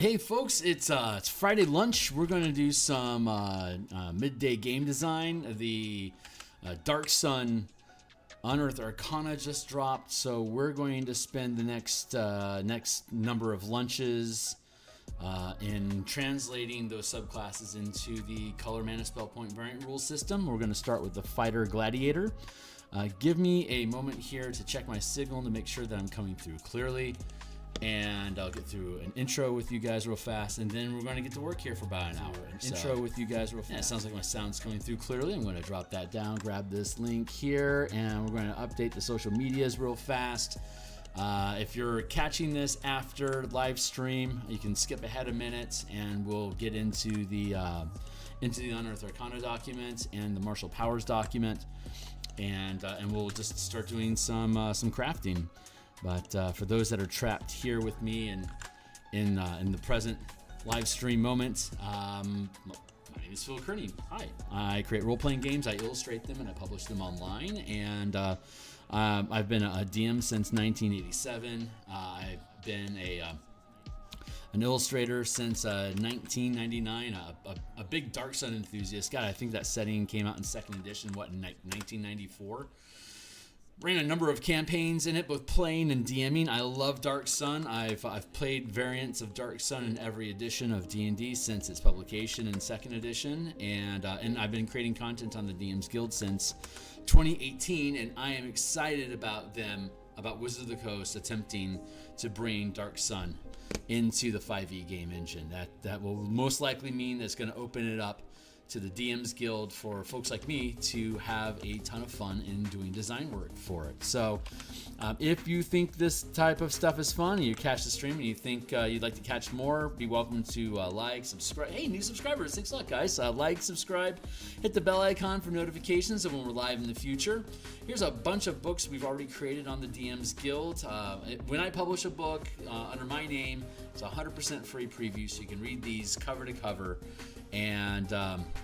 Hey folks, it's Friday lunch. We're going to do some midday game design. The Darksun Unearthed Arcana just dropped, so we're going to spend the next number of lunches in translating those subclasses into the color mana spell point variant rule system. We're going to start with the Fighter Gladiator. Give me a moment here to check my signal to make sure that I'm coming through clearly. And I'll get through an intro with you guys real fast, and then we're going to get to work here for about an hour. Intro with you guys real fast. Yeah, it sounds like my sound's coming through clearly. I'm going to drop that down, grab this link here, and we're going to update the social medias real fast. If you're catching this after live stream, you can skip ahead a minute, and we'll get into the Unearthed Arcana document and the Martial Powers document, and we'll just start doing some crafting. But for those that are trapped here with me in the present live stream moment, my name is Phil Kearney. Hi. I create role-playing games, I illustrate them, and I publish them online. And I've been a DM since 1987. I've been an illustrator since 1999, a big Darksun enthusiast. God, I think that setting came out in 2nd edition, in 1994. Ran a number of campaigns in it, both playing and DMing. I love Darksun. I've played variants of Darksun in every edition of D&D since its publication in 2nd edition, and I've been creating content on the DMsGuild since 2018, and I am excited about Wizards of the Coast attempting to bring Darksun into the 5e game engine. That will most likely mean that it's going to open it up to the DMsGuild for folks like me to have a ton of fun in doing design work for it. So if you think this type of stuff is fun and you catch the stream and you think you'd like to catch more, be welcome to like, subscribe. Hey, new subscribers, thanks a lot, guys. Like, subscribe, hit the bell icon for notifications of when we're live in the future. Here's a bunch of books we've already created on the DMsGuild. When I publish a book under my name, it's a 100% free preview, so you can read these cover to cover. And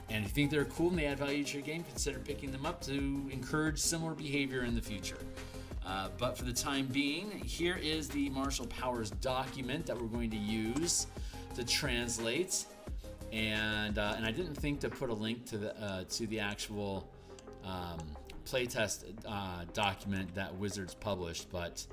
if you think they're cool and they add value to your game, consider picking them up to encourage similar behavior in the future. But for the time being, here is the Martial Powers document that we're going to use to translate. And I didn't think to put a link to the actual playtest document that Wizards published, but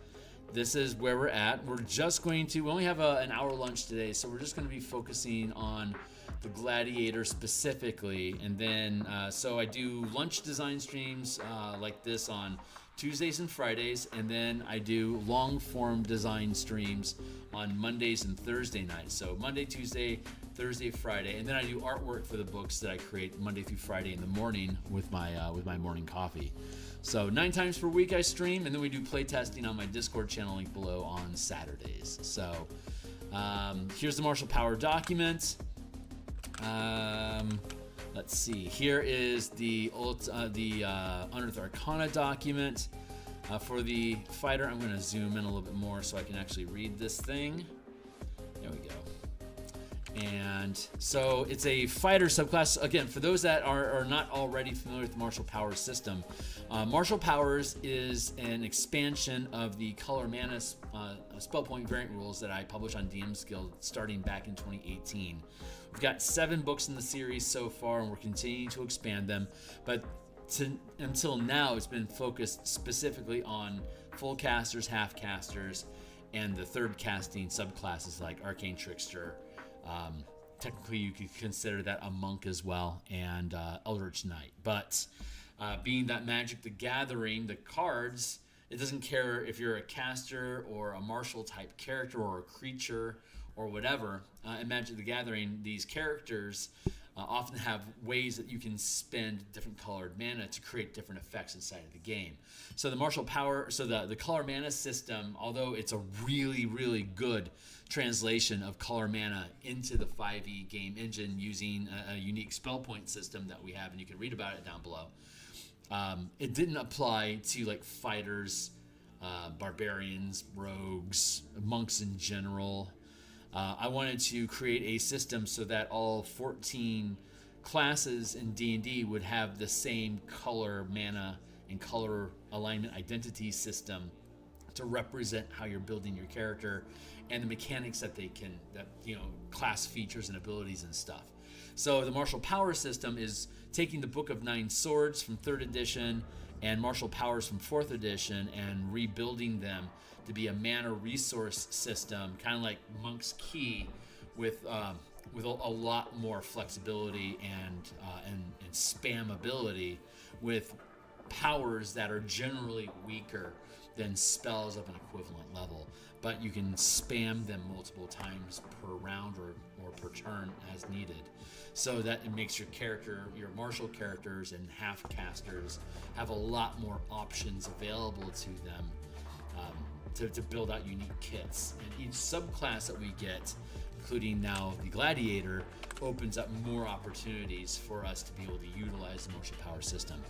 this is where we're at. We only have an hour lunch today, so we're just going to be focusing on the Gladiator specifically, and then so I do lunch design streams like this on Tuesdays and Fridays, and then I do long form design streams on Mondays and Thursday nights. So Monday, Tuesday, Thursday, Friday, and then I do artwork for the books that I create Monday through Friday in the morning with my morning coffee. So 9 times per week I stream, and then we do playtesting on my Discord channel link below on Saturdays. So here's the Martial Power document. Let's see. Here is the Unearthed Arcana document. For the fighter, I'm going to zoom in a little bit more so I can actually read this thing. There we go. And so it's a fighter subclass. Again, for those that are not already familiar with the Martial Powers system, Martial Powers is an expansion of the color mana spell point variant rules that I published on DMsGuild starting back in 2018. We've got 7 books in the series so far, and we're continuing to expand them. But until now, it's been focused specifically on full casters, half casters, and the third casting subclasses like Arcane Trickster. Technically, you could consider that a monk as well, and Eldritch Knight. But being that Magic the Gathering, the cards, it doesn't care if you're a caster or a martial type character or a creature or whatever. In Magic the Gathering, these characters often have ways that you can spend different colored mana to create different effects inside of the game. So the the color mana system, although it's a really, really good translation of color mana into the 5e game engine using a unique spell point system that we have, and you can read about it down below. It didn't apply to like fighters, barbarians, rogues, monks in general. I wanted to create a system so that all 14 classes in D&D would have the same color mana and color alignment identity system to represent how you're building your character and the mechanics that class features and abilities and stuff. So the martial power system is taking the Book of Nine Swords from 3rd edition and martial powers from 4th edition and rebuilding them to be a mana resource system, kind of like Monk's Key, with a lot more flexibility and spammability, with powers that are generally weaker than spells of an equivalent level, but you can spam them multiple times per round or per turn as needed, so that it makes your martial characters and half casters have a lot more options available to them to build out unique kits. And each subclass that we get, including now the Gladiator, opens up more opportunities for us to be able to utilize the martial power system.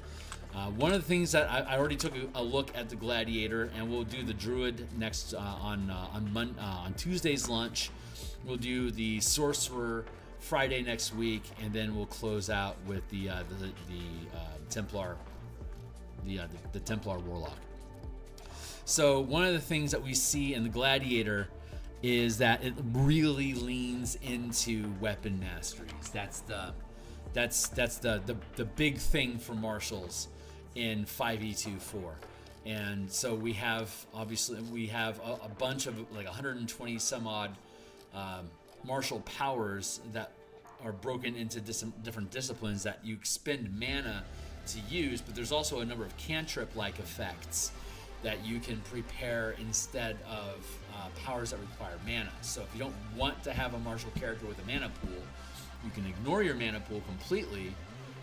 One of the things that I already took a look at the Gladiator, and we'll do the Druid next on Tuesday's lunch. We'll do the Sorcerer Friday next week, and then we'll close out with the Templar, the Templar Warlock. So one of the things that we see in the Gladiator is that it really leans into weapon masteries. That's the big thing for martials in 5e24. And so we have a bunch of like 120 some odd martial powers that are broken into different disciplines that you expend mana to use, but there's also a number of cantrip-like effects that you can prepare instead of powers that require mana. So if you don't want to have a martial character with a mana pool, you can ignore your mana pool completely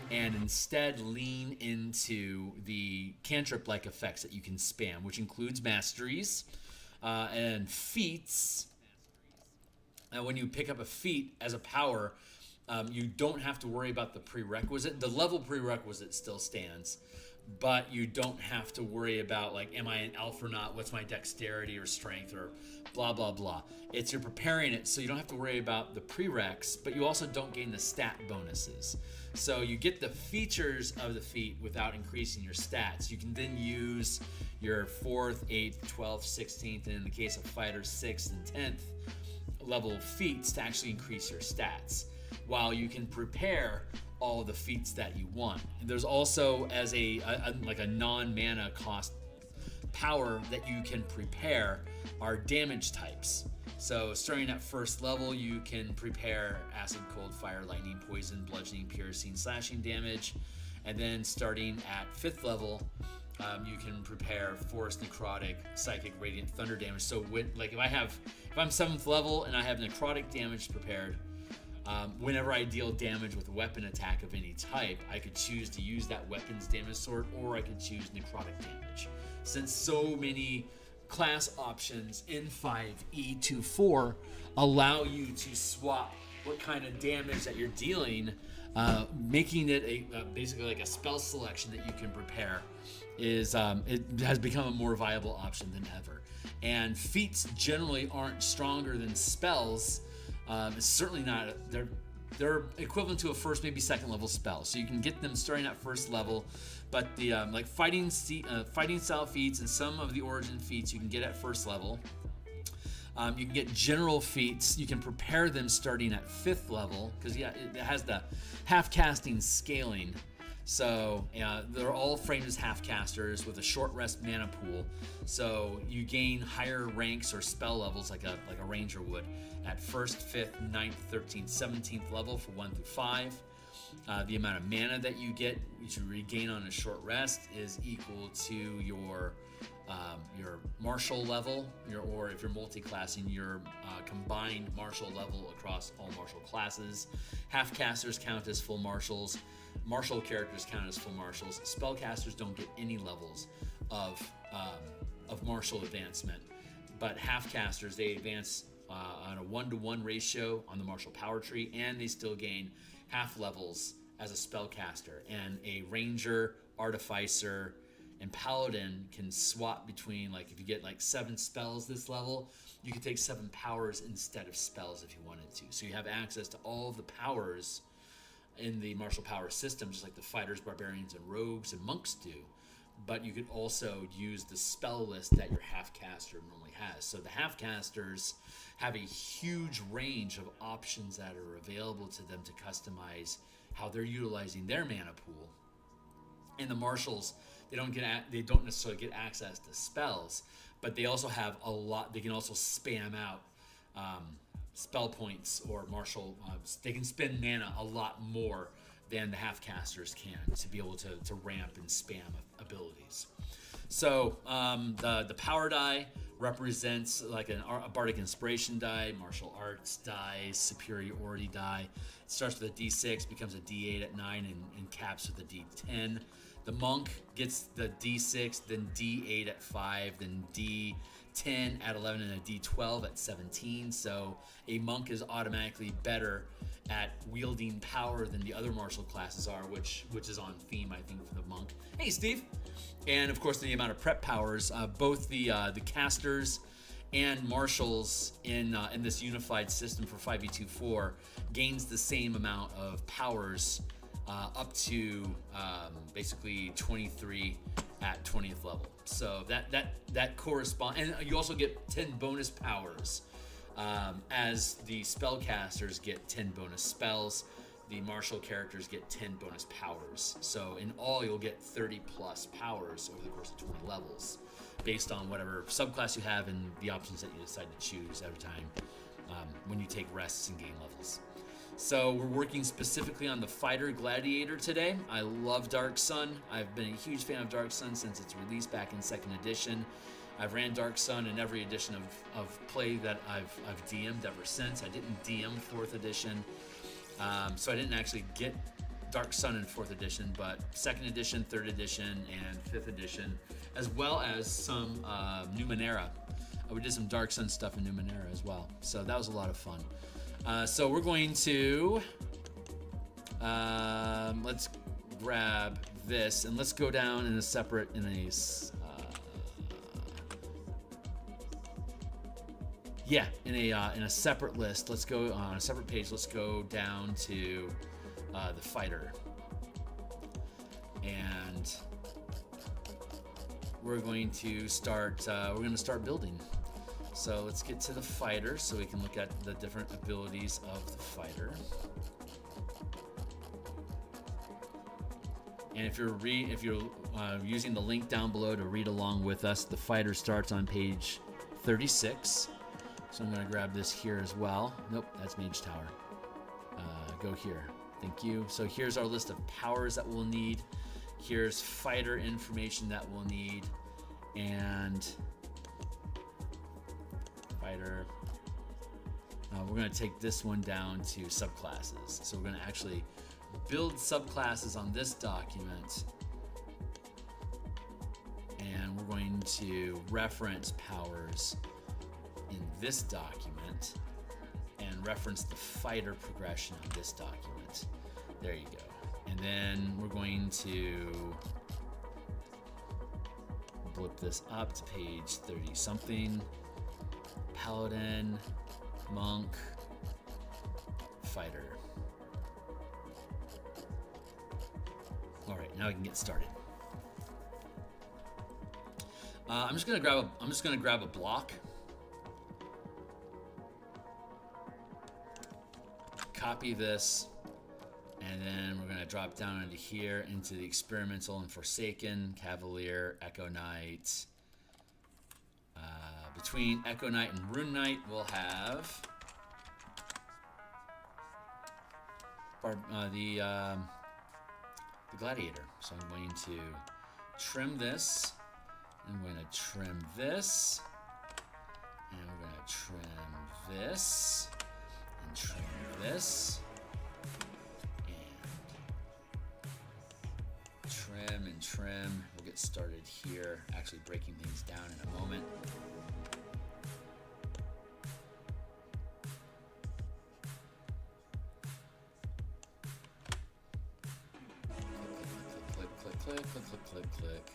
and instead lean into the cantrip-like effects that you can spam, which includes masteries and feats. And when you pick up a feat as a power, you don't have to worry about the prerequisite. The level prerequisite still stands, but you don't have to worry about, like, am I an elf or not? What's my dexterity or strength or blah, blah, blah. You're preparing it so you don't have to worry about the prereqs, but you also don't gain the stat bonuses. So you get the features of the feat without increasing your stats. You can then use your 4th, 8th, 12th, 16th, and in the case of fighters, 6th and 10th level feats to actually increase your stats, while you can prepare all the feats that you want. And there's also, as a non-mana cost power that you can prepare, are damage types. So starting at 1st level, you can prepare acid, cold, fire, lightning, poison, bludgeoning, piercing, slashing damage. And then starting at 5th level, you can prepare force, necrotic, psychic, radiant, thunder damage. So if I'm 7th level and I have necrotic damage prepared, whenever I deal damage with a weapon attack of any type, I could choose to use that weapons damage sort, or I could choose necrotic damage. Since so many class options in 5e24 allow you to swap what kind of damage that you're dealing, making it basically like a spell selection that you can prepare, it has become a more viable option than ever. And feats generally aren't stronger than spells. It's certainly not. They're equivalent to a 1st, maybe 2nd level spell, so you can get them starting at 1st level. But the fighting style feats and some of the origin feats you can get at 1st level. You can get general feats. You can prepare them starting at 5th level, because it has the half casting scaling. So they're all framed as half casters with a short rest mana pool. So you gain higher ranks or spell levels like a ranger would at 1st, 5th, 9th, 13th, 17th level for 1 through 5. The amount of mana that you get, which you regain on a short rest, is equal to your martial level, or if you're multi-classing, your combined martial level across all martial classes. Half casters count as full martials. Martial characters count as full martials. Spellcasters don't get any levels of martial advancement, but half casters, they advance on a 1-to-1 ratio on the martial power tree, and they still gain half levels as a spellcaster. And a ranger, artificer, and paladin can swap between, like, if you get like 7 spells this level, you can take 7 powers instead of spells if you wanted to. So you have access to all of the powers in the martial power system, just like the fighters, barbarians, and rogues and monks do. but you could also use the spell list that your half-caster normally has. So the half-casters have a huge range of options that are available to them to customize how they're utilizing their mana pool. And the marshals, they don't necessarily get access to spells, but they also have a lot. They can also spam out spell points or martial. They can spend mana a lot more than the half-casters can to be able to ramp and spam abilities. So the power die represents like a bardic inspiration die, martial arts die, superiority die. It starts with a d6, becomes a d8 at 9, and caps with a d10. The monk gets the d6, then d8 at 5, then d10 at 11, and a d12 at 17. So a monk is automatically better at wielding power than the other martial classes are, which is on theme, I think, for the monk. Hey, Steve. And of course, the amount of prep powers. Both the casters and marshals in this unified system for 5e24 gains the same amount of powers up to basically 23 at 20th level. So that corresponds, and you also get 10 bonus powers. As the spellcasters get 10 bonus spells, the martial characters get 10 bonus powers. So in all, you'll get 30 plus powers over the course of 20 levels, based on whatever subclass you have and the options that you decide to choose every time when you take rests and gain levels. So we're working specifically on the Fighter Gladiator today. I love Darksun. I've been a huge fan of Darksun since its release back in 2nd edition. I've ran Darksun in every edition of play that I've DM'd ever since. I didn't DM 4th edition, so I didn't actually get Darksun in 4th edition, but 2nd edition, 3rd edition, and 5th edition, as well as some Numenera. We did some Darksun stuff in Numenera as well, so that was a lot of fun. So we're going to let's grab this and let's go down in a separate in a separate list. Let's go on a separate page. Let's go down to the fighter, and we're going to start building. So let's get to the fighter so we can look at the different abilities of the fighter. And if you're using the link down below to read along with us, the fighter starts on page 36. So I'm going to grab this here as well. Nope, that's Mage Tower. Go here. Thank you. So here's our list of powers that we'll need. Here's fighter information that we'll need. And fighter. We're going to take this one down to subclasses. So we're going to actually build subclasses on this document. And we're going to reference powers in this document and reference the fighter progression in this document. There you go. And then we're going to blip this up to page 30 something. Paladin, monk, fighter. All right, now we can get started. I'm just gonna grab a block. Copy this, and then we're gonna drop down into here into the experimental and Forsaken, Cavalier, Echo Knight. Between Echo Knight and Rune Knight, we'll have the Gladiator. So I'm going to trim this. I'm going to trim this, and we're going to trim this, and trim this, and trim and trim. We'll get started here, actually breaking things down in a moment. Click, click, click, click, click, click.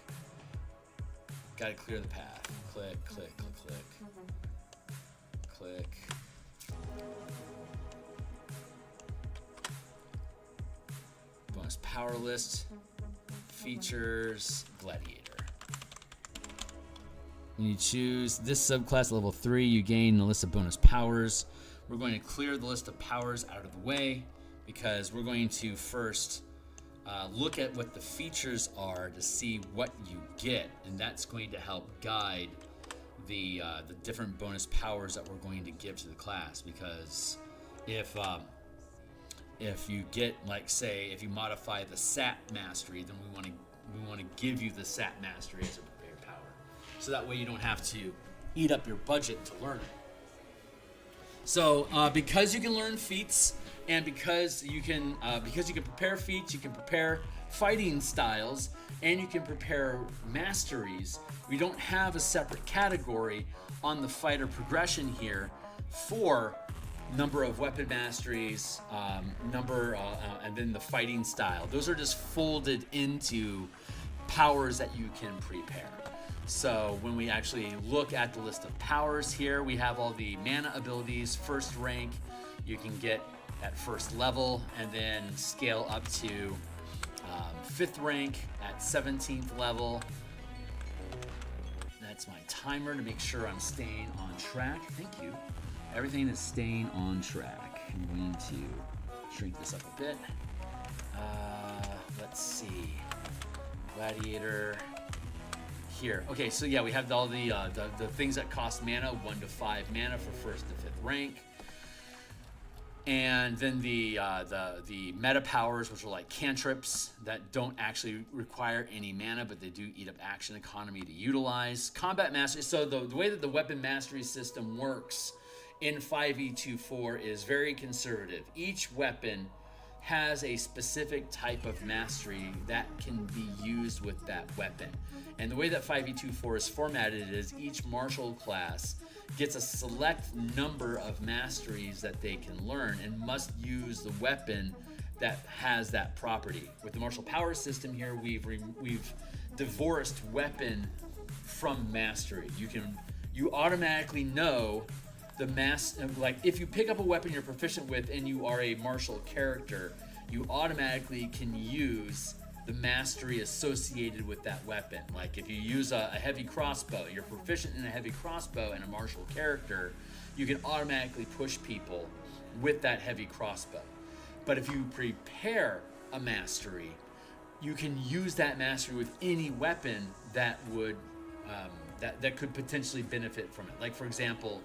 Got to clear the path. Click, click, click, click. Click. Bonus power list. Features. Gladiator. When you choose this subclass level 3, you gain a list of bonus powers. We're going to clear the list of powers out of the way because we're going to first look at what the features are to see what you get, and that's going to help guide the different bonus powers that we're going to give to the class. Because if you get, like, say, if you modify the Sat Mastery, then we want to give you the Sat Mastery as a prepared power, so that way you don't have to eat up your budget to learn it. So because you can learn feats, and because you can prepare feats, you can prepare fighting styles, and you can prepare masteries, we don't have a separate category on the fighter progression here for number of weapon masteries, and then the fighting style. Those are just folded into powers that you can prepare. So when we actually look at the list of powers here, we have all the mana abilities. First rank you can get at first level, and then scale up to 5th rank at 17th level. That's my timer to make sure I'm staying on track. Thank you. Everything is staying on track. I'm going to shrink this up a bit. Let's see. Gladiator. Here. Okay, so yeah, we have all the things that cost mana, 1 to 5 mana for 1st to 5th rank. And then the meta powers, which are like cantrips that don't actually require any mana, but they do eat up action economy to utilize. Combat mastery. So the way that the weapon mastery system works in 5e24 is very conservative. Each weapon has a specific type of mastery that can be used with that weapon. And the way that 5e24 is formatted is each martial class gets a select number of masteries that they can learn and must use the weapon that has that property. With the martial power system here, we've divorced weapon from mastery. You automatically know the like if you pick up a weapon you're proficient with and you are a martial character, you automatically can use the mastery associated with that weapon. Like if you use a heavy crossbow, you're proficient in a heavy crossbow and a martial character, you can automatically push people with that heavy crossbow. But if you prepare a mastery, you can use that mastery with any weapon that would that could potentially benefit from it. Like for example,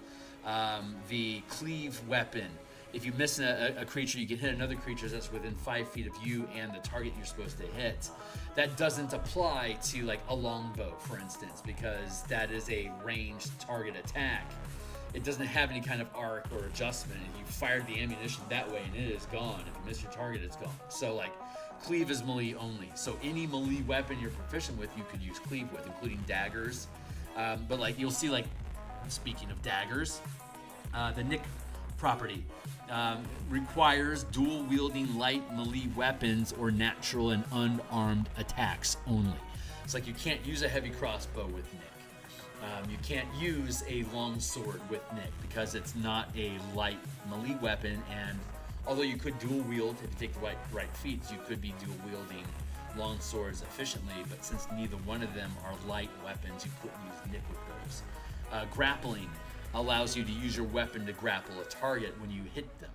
the cleave weapon. If you miss a creature, you can hit another creature that's within 5 feet of you and the target you're supposed to hit. That doesn't apply to like a longbow, for instance, because that is a ranged target attack. It doesn't have any kind of arc or adjustment. And you fired the ammunition that way and it is gone. If you miss your target, it's gone. So like cleave is melee only. So any melee weapon you're proficient with, you could use cleave with, including daggers. But like you'll see, like speaking of daggers, the Nick property requires dual wielding light melee weapons or natural and unarmed attacks only. It's like you can't use a heavy crossbow with Nick. You can't use a long sword with Nick because it's not a light melee weapon, and although you could dual wield if you take the right feats, you could be dual wielding long swords efficiently, but since neither one of them are light weapons, you couldn't use Nick with those. Grappling allows you to use your weapon to grapple a target when you hit them.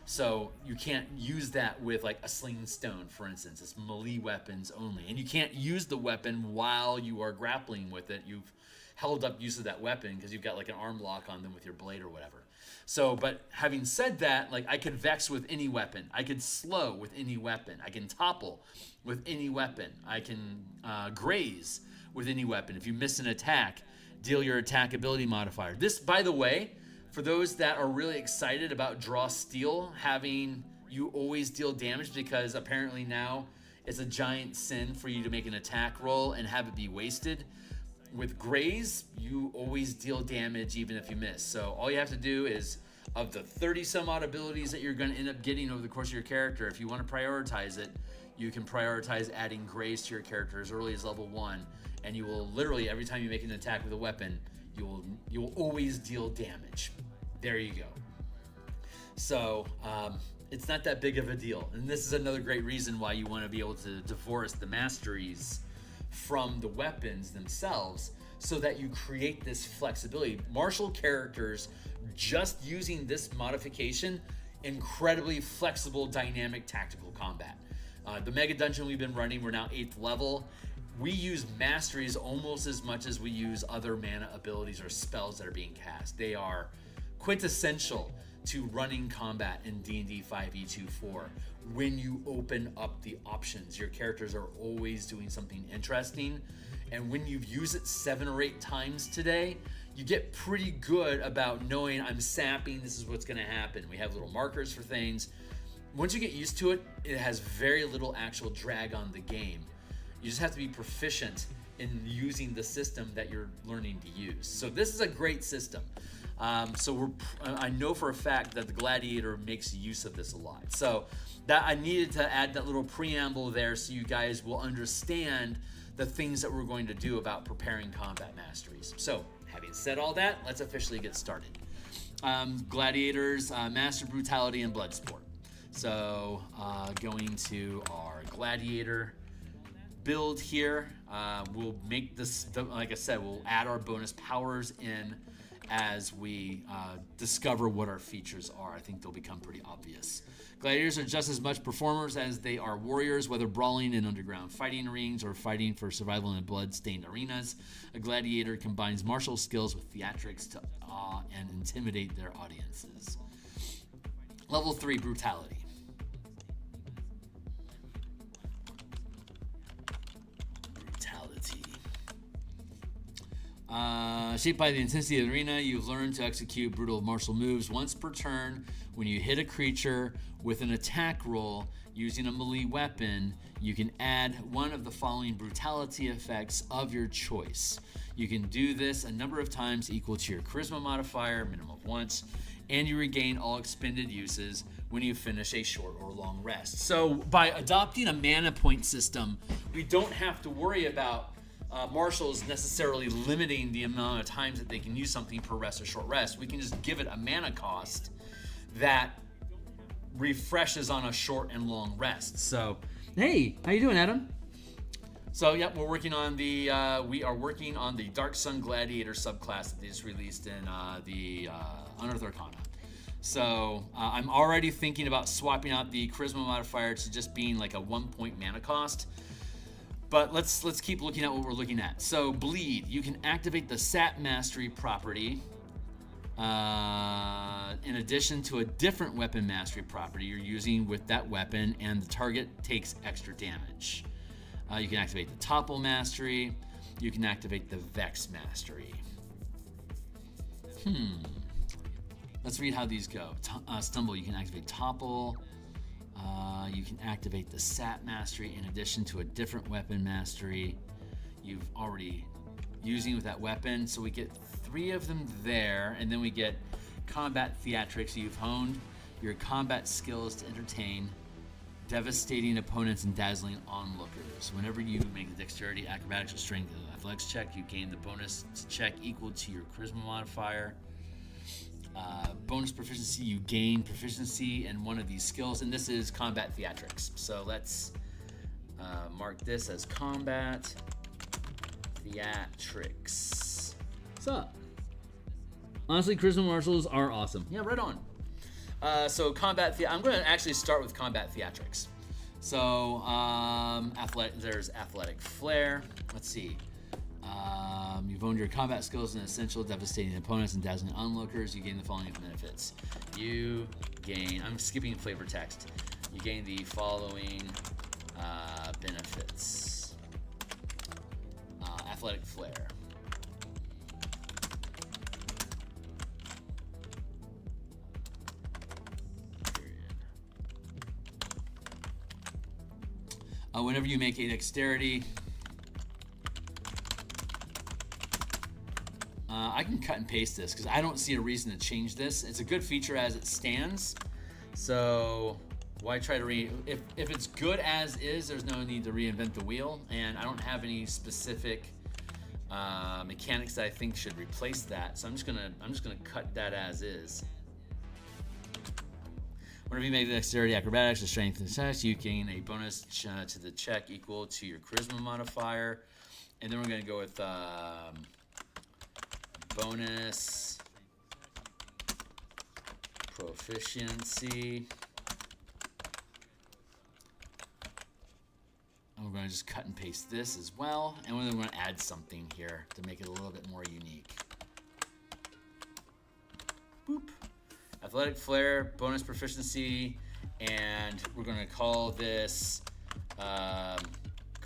So you can't use that with like a sling stone, for instance. It's melee weapons only. And you can't use the weapon while you are grappling with it. You've held up use of that weapon because you've got like an arm lock on them with your blade or whatever. So, but having said that, like I could vex with any weapon. I could slow with any weapon. I can topple with any weapon. I can graze with any weapon. If you miss an attack, deal your attack ability modifier. This, by the way, for those that are really excited about Draw Steel, having you always deal damage, because apparently now it's a giant sin for you to make an attack roll and have it be wasted. With Graze, you always deal damage even if you miss. So all you have to do is, of the 30 some odd abilities that you're going to end up getting over the course of your character, if you want to prioritize it, you can prioritize adding Graze to your character as early as level 1, and you will literally, every time you make an attack with a weapon, you will always deal damage. There you go. So it's not that big of a deal, and this is another great reason why you want to be able to divorce the masteries from the weapons themselves, so that you create this flexibility. Martial characters, just using this modification, incredibly flexible, dynamic, tactical combat. The mega dungeon we've been running, we're now 8th level. We use masteries almost as much as we use other mana abilities or spells that are being cast. They are quintessential to running combat in D&D 5e24. When you open up the options, your characters are always doing something interesting. And when you've used it 7 or 8 times today, you get pretty good about knowing I'm sapping, this is what's going to happen. We have little markers for things. Once you get used to it, it has very little actual drag on the game. You just have to be proficient in using the system that you're learning to use. So this is a great system. I know for a fact that the Gladiator makes use of this a lot. So that I needed to add that little preamble there so you guys will understand the things that we're going to do about preparing combat masteries. So having said all that, let's officially get started. Gladiators, Master Brutality and Bloodsport. So going to our Gladiator build here, we'll make this, like I said, we'll add our bonus powers in as we discover what our features are. I think they'll become pretty obvious. Gladiators are just as much performers as they are warriors, whether brawling in underground fighting rings or fighting for survival in blood-stained arenas. A gladiator combines martial skills with theatrics to awe and intimidate their audiences. Level 3, Brutality. Shaped by the intensity of the arena, you've learned to execute brutal martial moves once per turn. When you hit a creature with an attack roll using a melee weapon, you can add one of the following brutality effects of your choice. You can do this a number of times equal to your charisma modifier, minimum of once, and you regain all expended uses when you finish a short or long rest. So by adopting a mana point system, we don't have to worry about marshals necessarily limiting the amount of times that they can use something per rest or short rest. We can just give it a mana cost that refreshes on a short and long rest. So, hey, how you doing, Adam? So, yep, we are working on the Darksun Gladiator subclass that they just released in the Unearthed Arcana. So, I'm already thinking about swapping out the charisma modifier to just being like a 1-point mana cost. But let's keep looking at what we're looking at. So bleed, you can activate the sap mastery property in addition to a different weapon mastery property you're using with that weapon, and the target takes extra damage. You can activate the topple mastery. You can activate the vex mastery. Let's read how these go. Stumble, you can activate topple. You can activate the sap mastery in addition to a different weapon mastery you've already using with that weapon. So we get 3 of them there, and then we get combat theatrics. You've honed your combat skills to entertain devastating opponents and dazzling onlookers. Whenever you make a dexterity, acrobatics, or strength athletics check, you gain the bonus to check equal to your charisma modifier. Bonus proficiency, you gain proficiency in one of these skills, and this is combat theatrics. So let's mark this as combat theatrics. What's up? Honestly, charisma marshals are awesome. Yeah, right on. So I'm going to actually start with combat theatrics. So there's athletic flair. Let's see. You've owned your combat skills and essential, devastating opponents and dazzling onlookers. You gain the following benefits. I'm skipping flavor text. You gain the following benefits. Athletic flair. Whenever you make a dexterity, I can cut and paste this because I don't see a reason to change this. It's a good feature as it stands. So why try to if it's good as is, there's no need to reinvent the wheel. And I don't have any specific mechanics that I think should replace that. So I'm just gonna cut that as is. Whenever you make the dexterity, acrobatics, or strength and success, you gain a bonus to the check equal to your charisma modifier. And then we're gonna go with bonus proficiency. And we're going to just cut and paste this as well. And then we're going to add something here to make it a little bit more unique. Boop. Athletic flair, bonus proficiency, and we're going to call this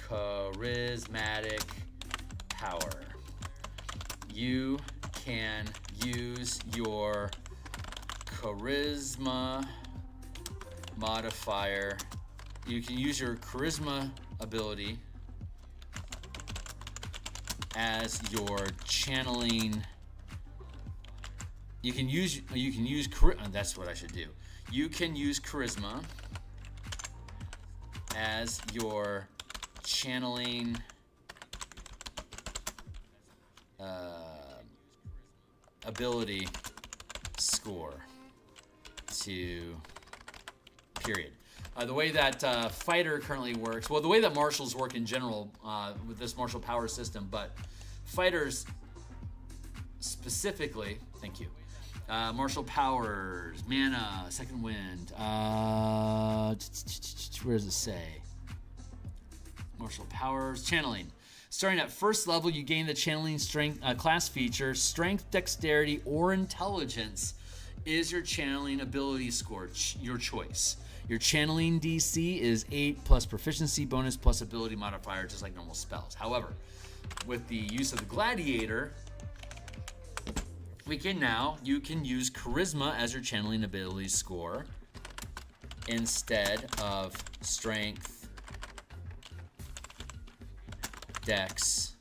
charismatic power. You can use your charisma modifier. You can use your charisma ability as your channeling. You can use that's what I should do. You can use charisma as your channeling ability score to period. The way that fighter currently works, well, the way that martials work in general with this martial power system, but fighters specifically, thank you. Martial powers, mana, second wind. Where does it say? Martial powers, channeling. Starting at first level, you gain the channeling strength class feature. Strength, dexterity, or intelligence is your channeling ability score, your choice. Your channeling DC is 8 plus proficiency bonus plus ability modifier, just like normal spells. However, with the use of the Gladiator, you can use charisma as your channeling ability score instead of strength, dex,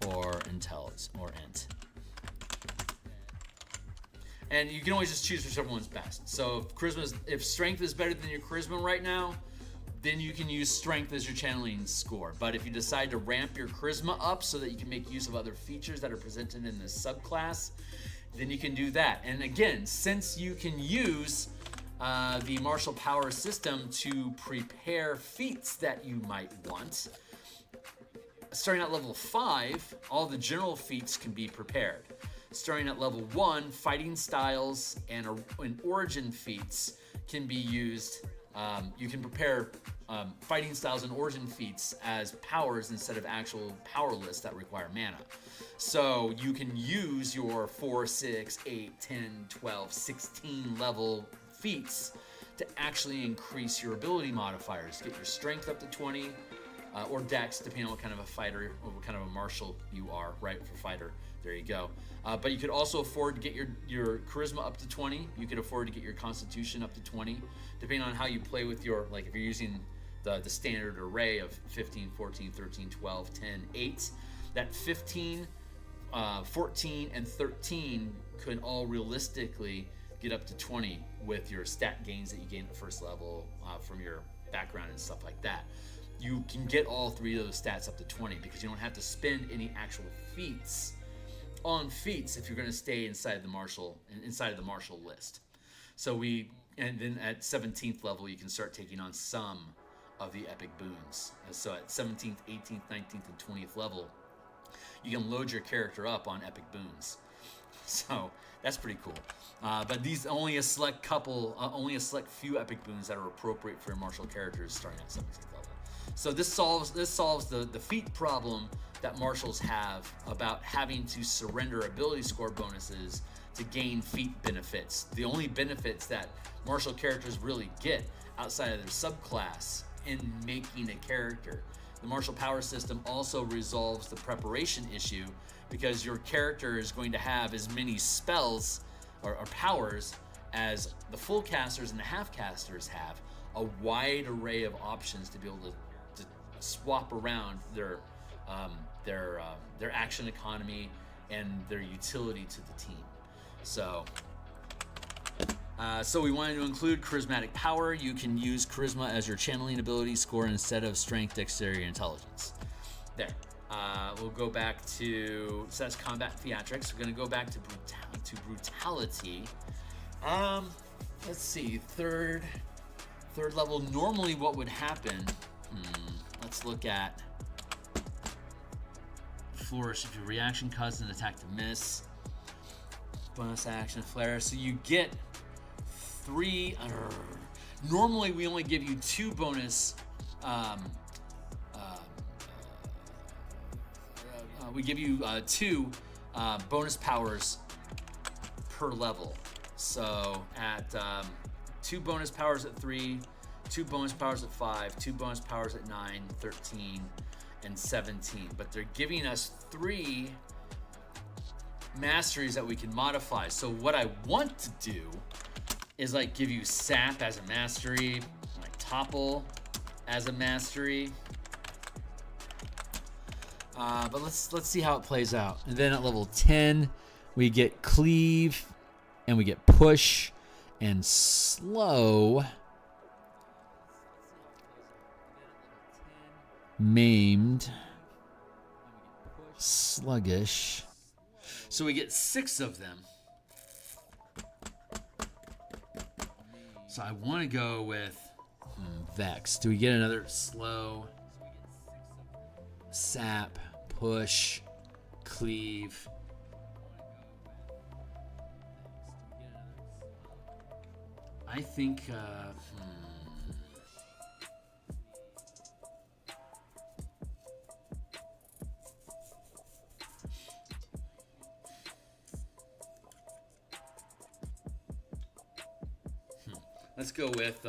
or intelligence, or int. And you can always just choose whichever one's best. So if strength is better than your charisma right now, then you can use strength as your channeling score. But if you decide to ramp your charisma up so that you can make use of other features that are presented in this subclass, then you can do that. And again, since you can use the martial power system to prepare feats that you might want, starting at level 5, all the general feats can be prepared. Starting at level 1, fighting styles and origin feats can be used. You can prepare fighting styles and origin feats as powers instead of actual power lists that require mana. So you can use your 4, 6, 8, 10, 12, 16 level feats to actually increase your ability modifiers. Get your strength up to 20, or dex, depending on what kind of a fighter or what kind of a martial you are, right, for fighter. There you go. But you could also afford to get your charisma up to 20. You could afford to get your constitution up to 20, depending on how you play with your, like if you're using the standard array of 15, 14, 13, 12, 10, 8, that 15, 14, and 13 could all realistically get up to 20 with your stat gains that you gain at first level from your background and stuff like that. You can get all 3 of those stats up to 20 because you don't have to spend any actual feats on feats if you're going to stay inside the martial list. So and then at 17th level you can start taking on some of the epic boons. So at 17th, 18th, 19th, and 20th level, you can load your character up on epic boons. So that's pretty cool. But these only a select few epic boons that are appropriate for your martial characters starting at 17th level. So this solves the feat problem that martials have about having to surrender ability score bonuses to gain feat benefits. The only benefits that martial characters really get outside of their subclass in making a character. The martial power system also resolves the preparation issue because your character is going to have as many spells or powers as the full casters and the half casters have, a wide array of options to be able to swap around their action economy and their utility to the team. So we wanted to include charismatic power. You can use charisma as your channeling ability score instead of strength, dexterity, and intelligence. There. We'll go back to, so that's combat theatrics. We're going to go back to brutality. Let's see, third level. Normally what would happen, let's look at flourish. If your reaction causes an attack to miss, bonus action flare. So you get 3. Normally we only give you 2 bonus. We give you 2 bonus powers per level. So at 2 bonus powers at 3, 2 bonus powers at 5, 2 bonus powers at 9, 13, and 17. But they're giving us 3 masteries that we can modify. So what I want to do is like give you sap as a mastery, like topple as a mastery. But let's see how it plays out. And then at level 10, we get cleave, and we get push and slow, maimed, sluggish. So we get 6 of them. So I want to go with Vex. Do we get another slow, sap, push, cleave? I think let's go with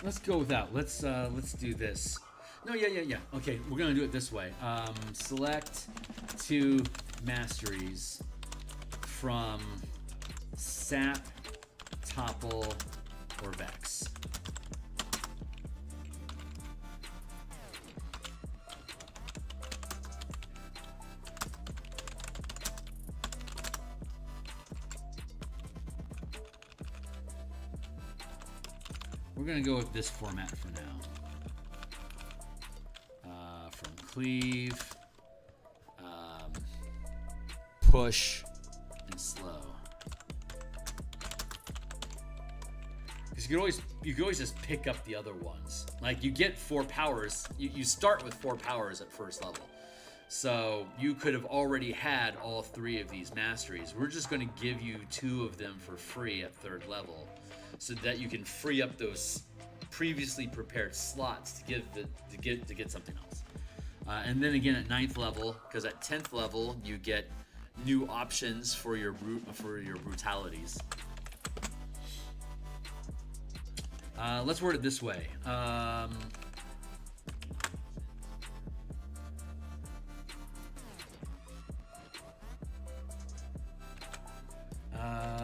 let's go with that. Let's do this. No, yeah. Okay, we're gonna do it this way. Select 2 masteries from sap, topple, or vex. We're going to go with this format for now. From cleave, push, and slow. Because you could always just pick up the other ones. Like you get 4 powers. You start with 4 powers at first level. So you could have already had all 3 of these masteries. We're just going to give you 2 of them for free at 3rd level, so that you can free up those previously prepared slots to get something else. And then again at 9th level, because at 10th level you get new options for your brutalities. Let's word it this way.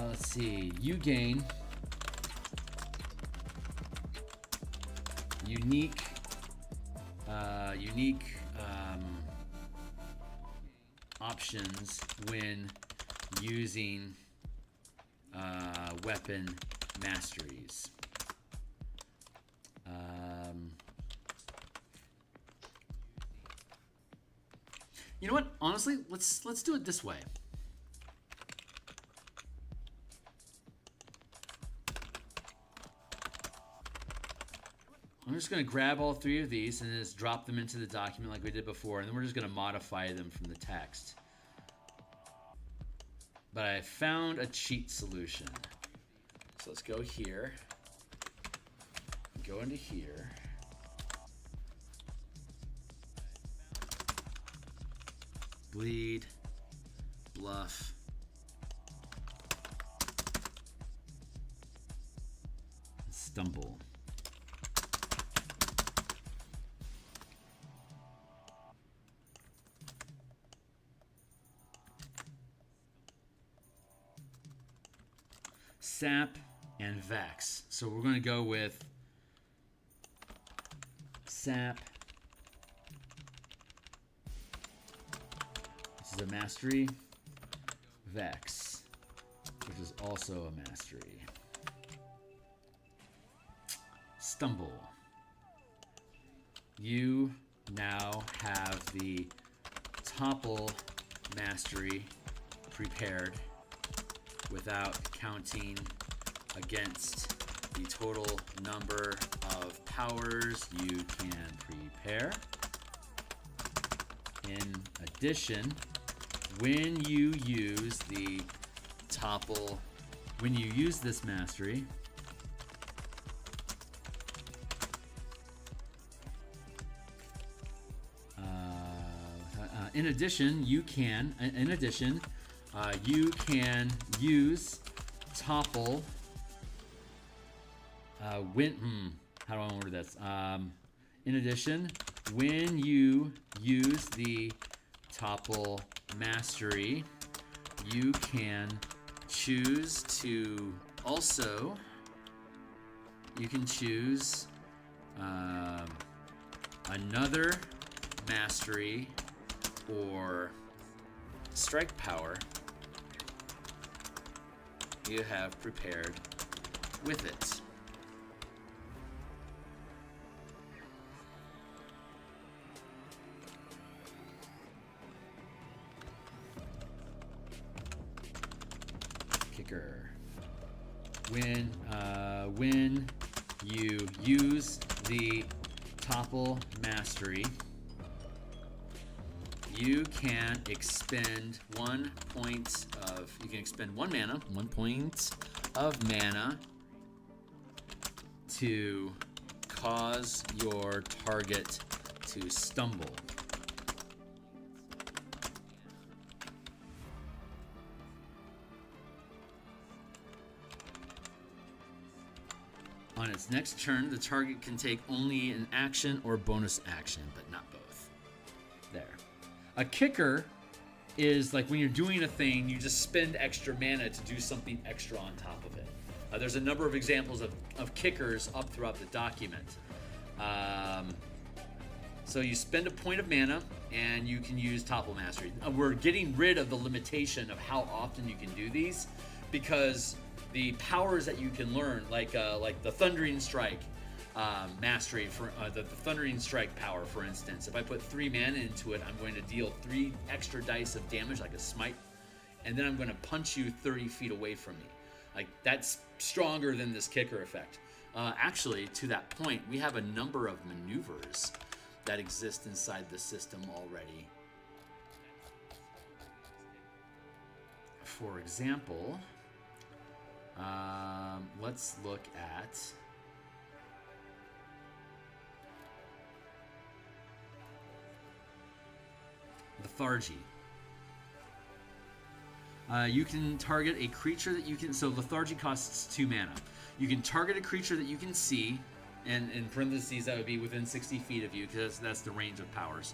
Let's see. You gain unique options when using weapon masteries. You know what? Honestly, let's do it this way. I'm just going to grab all 3 of these and just drop them into the document like we did before, and then we're just going to modify them from the text. But I found a cheat solution. So let's go here. Go into here. Bleed. Bluff. Stumble. Sap and Vex. So we're going to go with Sap. This is a mastery. Vex, which is also a mastery. Stumble. You now have the topple mastery prepared without counting against the total number of powers you can prepare. In addition, when you use the topple, when you use this mastery, in addition, you can use topple when how do I word this? In addition, when you use the topple mastery, you can choose to also, you can choose another mastery or strike power you have prepared with it. Kicker. When you use the topple mastery, you can expend 1 point of, you can expend 1 point of mana to cause your target to stumble. On its next turn, the target can take only an action or bonus action, but not both. There. A kicker is like when you're doing a thing, you just spend extra mana to do something extra on top of it. There's a number of examples of kickers up throughout the document. So you spend a point of mana, and you can use Topple Mastery. We're getting rid of the limitation of how often you can do these, because the powers that you can learn, like the Thundering Strike mastery, for the Thundering Strike power, for instance. If I put 3 mana into it, I'm going to deal 3 extra dice of damage, like a smite, and then I'm going to punch you 30 feet away from me. Like, that's stronger than this kicker effect. Actually, to that point, we have a number of maneuvers that exist inside the system already. For example, let's look at the Theurgy. You can target a creature that you can... So Lethargy costs 2 mana. You can target a creature that you can see, and in parentheses that would be within 60 feet of you, because that's the range of powers.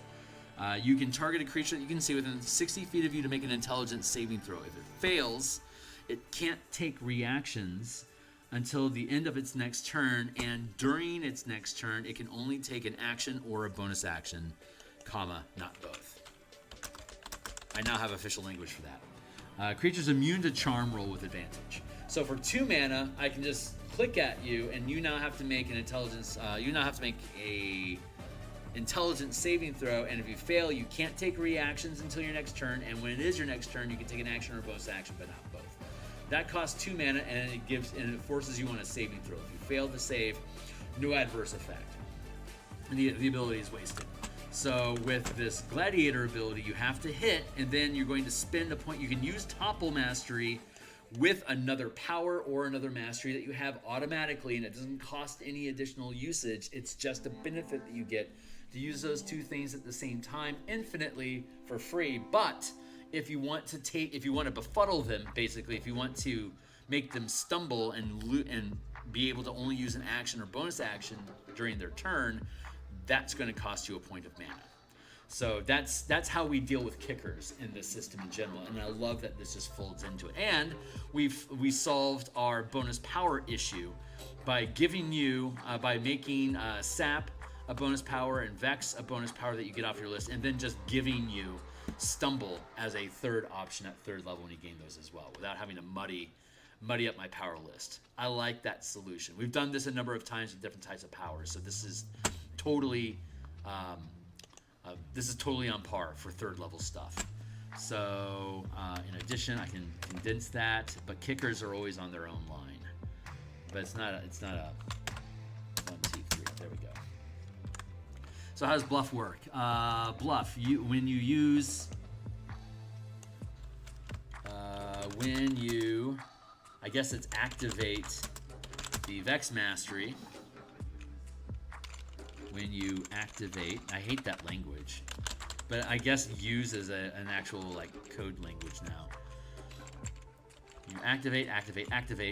You can target a creature that you can see within 60 feet of you to make an intelligence saving throw. If it fails, it can't take reactions until the end of its next turn, and during its next turn, it can only take an action or a bonus action, comma, not both. I now have official language for that. Creatures immune to charm roll with advantage. So for 2 mana, I can just click at you, and you now have to make an intelligence. You now have to make a intelligence saving throw, and if you fail, you can't take reactions until your next turn. And when it is your next turn, you can take an action or a bonus action, but not both. That costs 2 mana, and it forces you on a saving throw. If you fail to save, no adverse effect. And the ability is wasted. So with this Gladiator ability, you have to hit, and then you're going to spend a point. You can use Topple Mastery with another power or another mastery that you have automatically, and it doesn't cost any additional usage. It's just a benefit that you get to use those 2 things at the same time infinitely for free. But if you want to befuddle them, basically, if you want to make them stumble and be able to only use an action or bonus action during their turn, that's going to cost you a point of mana. So that's how we deal with kickers in this system in general, and I love that this just folds into it. And we solved our bonus power issue by giving you by making Sap a bonus power and Vex a bonus power that you get off your list, and then just giving you Stumble as a 3rd option at 3rd level when you gain those as well, without having to muddy up my power list. I like that solution. We've done this a number of times with different types of powers, so this is totally on par for 3rd level stuff. So in addition, I can condense that, but kickers are always on their own line. but it's not a 1, 2, 3. There we go. So how does bluff work? Bluff, when you I guess it's activate the Vex Mastery. When you activate, I hate that language, but I guess use as an actual like code language now. You activate.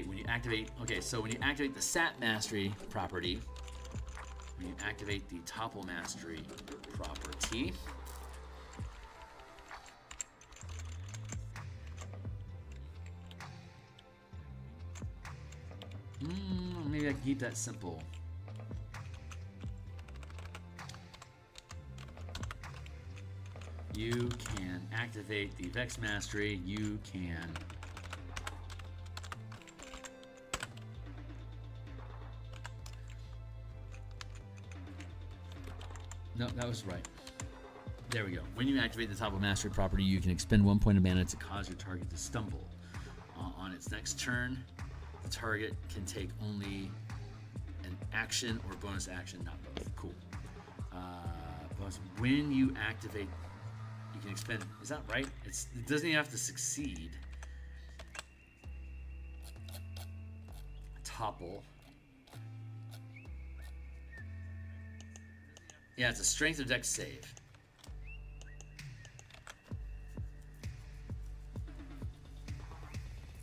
When you activate, okay, so when you activate the Sat Mastery property, when you activate the Topple Mastery property, maybe I can keep that simple. You can activate the Vex Mastery. You can no, that was right. There we go. When you activate the Topple Mastery property, you can expend 1 point of mana to cause your target to stumble. On its next turn, the target can take only an action or bonus action, not both. Cool. When you activate, you can expend. Is that right? It doesn't even have to succeed. Topple. Yeah, it's a strength or dex save.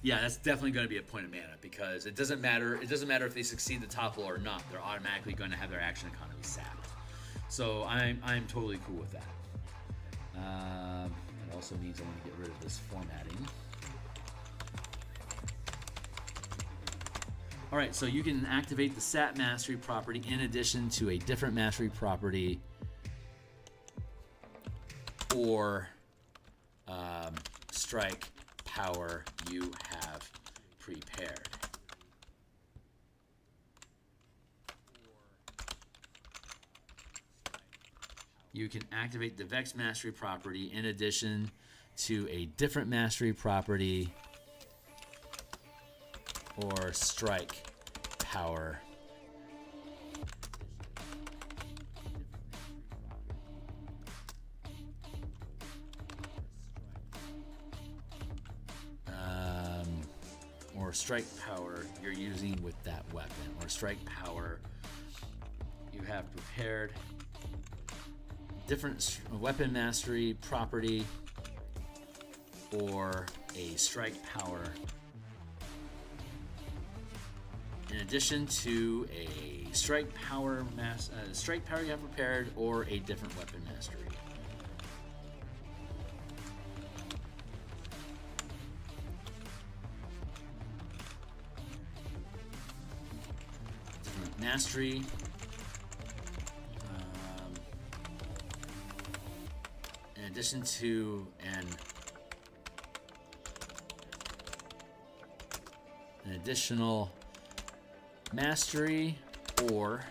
Yeah, that's definitely going to be a point of mana because it doesn't matter. It doesn't matter if they succeed the topple or not. They're automatically going to have their action economy sapped. So I'm totally cool with that. It also means I want to get rid of this formatting. All right, so you can activate the Sat Mastery property in addition to a different mastery property or strike power you have prepared. You can activate the Vex Mastery property in addition to a different mastery property or strike power. Or strike power you're using with that weapon, or strike power you have prepared. Different weapon mastery property or a strike power in addition to a strike power you have prepared or a different weapon mastery. Different mastery. In addition to an additional mastery or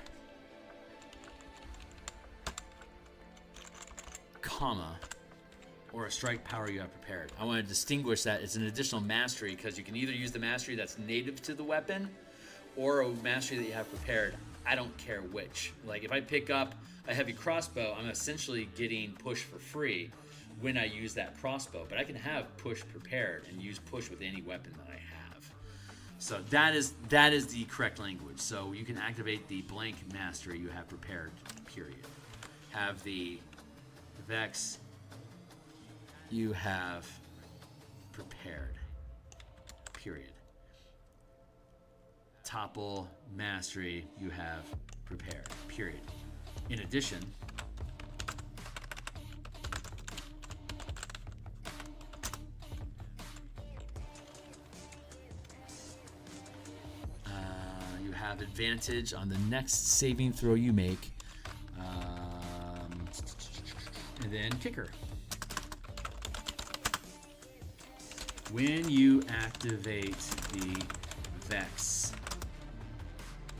comma or a strike power you have prepared. I want to distinguish that it's an additional mastery because you can either use the mastery that's native to the weapon or a mastery that you have prepared. I don't care which. Like if I pick up a heavy crossbow, I'm essentially getting push for free when I use that crossbow, but I can have push prepared and use push with any weapon that I have. So that is the correct language. So you can activate the blank mastery you have prepared, period. Have the Vex you have prepared, period. Topple mastery you have prepared, period. In addition, you have advantage on the next saving throw you make, and then kicker. When you activate the Vex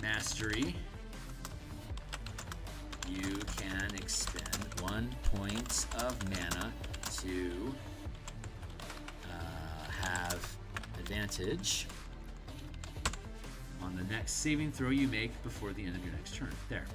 Mastery, you can expend 1 point of mana to have advantage on the next saving throw you make before the end of your next turn. There.